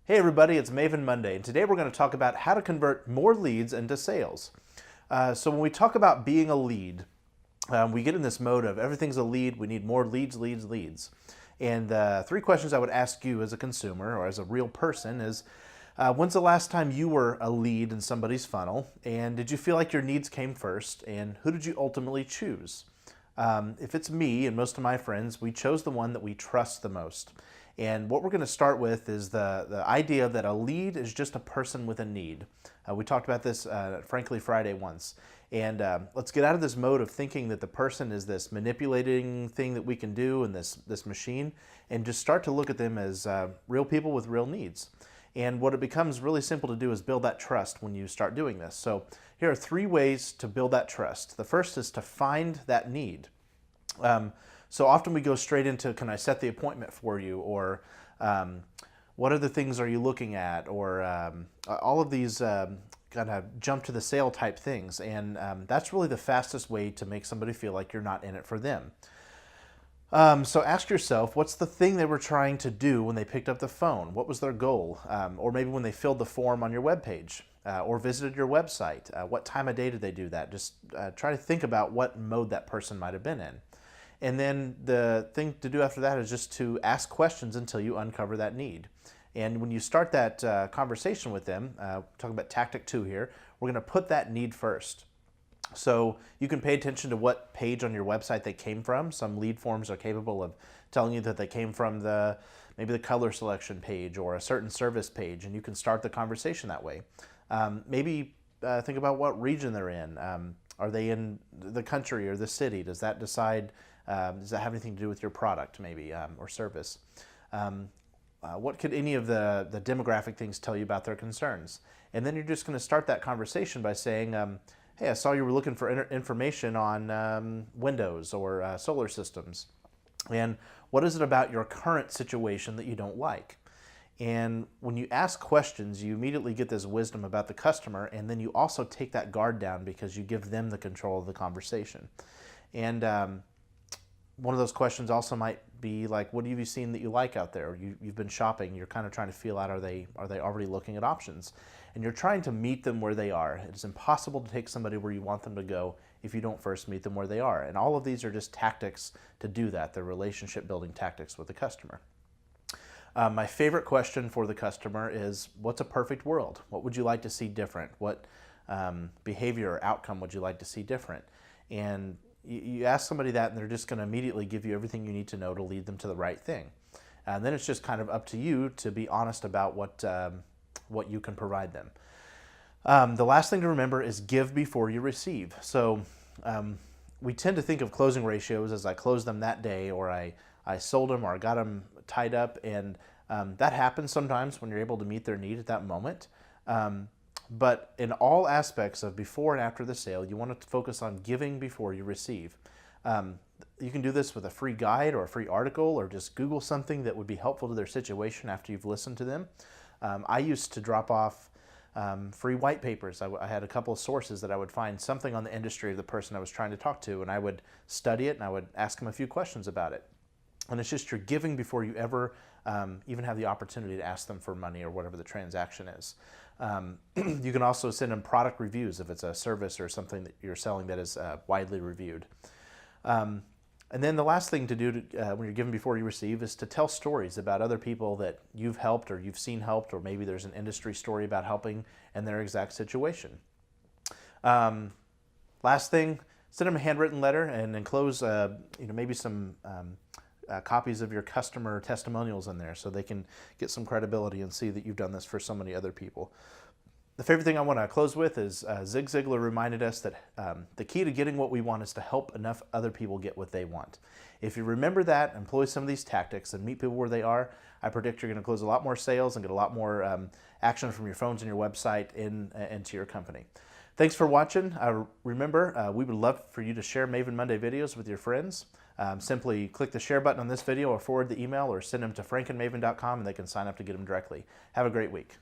Hey everybody, it's Maven Monday, and today we're going to talk about how to convert more leads into sales. So when we talk about being a lead, we get in this mode of everything's a lead, we need more leads, leads, leads. And three questions I would ask you as a consumer or as a real person is, when's the last time you were a lead in somebody's funnel? And did you feel like your needs came first? And who did you ultimately choose? If it's me and most of my friends, we chose the one that we trust the most. And what we're going to start with is the idea that a lead is just a person with a need. We talked about this Frankly Friday once. And let's get out of this mode of thinking that the person is this manipulating thing that we can do and this machine, and just start to look at them as real people with real needs. And what it becomes really simple to do is build that trust when you start doing this. So here are three ways to build that trust. The first is to find that need. So often we go straight into, can I set the appointment for you? Or what other things are you looking at? Or all of these kind of jump to the sale type things. And that's really the fastest way to make somebody feel like you're not in it for them. So ask yourself, what's the thing they were trying to do when they picked up the phone? What was their goal? Or maybe when they filled the form on your webpage or visited your website. What time of day did they do that? Just try to think about what mode that person might have been in. And then the thing to do after that is just to ask questions until you uncover that need. And when you start that conversation with them, talking about tactic 2 here, we're going to put that need first. So you can pay attention to what page on your website they came from. Some lead forms are capable of telling you that they came from maybe the color selection page or a certain service page, and you can start the conversation that way. Maybe think about what region they're in. Are they in the country or the city? Does that decide? Does that have anything to do with your product, maybe, or service? What could any of the demographic things tell you about their concerns? And then you're just going to start that conversation by saying, hey, I saw you were looking for information on Windows or solar systems. And what is it about your current situation that you don't like? And when you ask questions, you immediately get this wisdom about the customer, and then you also take that guard down because you give them the control of the conversation. And one of those questions also might be like, what have you seen that you like out there? You've been shopping, you're kind of trying to feel out, are they already looking at options? And you're trying to meet them where they are. It's impossible to take somebody where you want them to go if you don't first meet them where they are. And all of these are just tactics to do that. They're relationship building tactics with the customer. My favorite question for the customer is, what's a perfect world? What would you like to see different? What behavior or outcome would you like to see different? And you ask somebody that, and they're just going to immediately give you everything you need to know to lead them to the right thing. And then it's just kind of up to you to be honest about what you can provide them. The last thing to remember is give before you receive. So we tend to think of closing ratios as I closed them that day, or I sold them, or I got them tied up, and that happens sometimes when you're able to meet their need at that moment. But in all aspects of before and after the sale, you want to focus on giving before you receive. You can do this with a free guide or a free article, or just Google something that would be helpful to their situation after you've listened to them. I used to drop off free white papers. I had a couple of sources that I would find something on the industry of the person I was trying to talk to, and I would study it and I would ask them a few questions about it. And it's just you're giving before you ever even have the opportunity to ask them for money or whatever the transaction is. You can also send them product reviews if it's a service or something that you're selling that is widely reviewed. And then the last thing to do when you're giving before you receive is to tell stories about other people that you've helped or you've seen helped, or maybe there's an industry story about helping in their exact situation. Last thing, send them a handwritten letter and enclose maybe some copies of your customer testimonials in there so they can get some credibility and see that you've done this for so many other people. The favorite thing I want to close with is Zig Ziglar reminded us that the key to getting what we want is to help enough other people get what they want. If you remember that, employ some of these tactics, and meet people where they are, I predict you're going to close a lot more sales and get a lot more action from your phones and your website into your company. Thanks for watching. Remember, we would love for you to share Maven Monday videos with your friends. Simply click the share button on this video or forward the email or send them to frankandmaven.com and they can sign up to get them directly. Have a great week.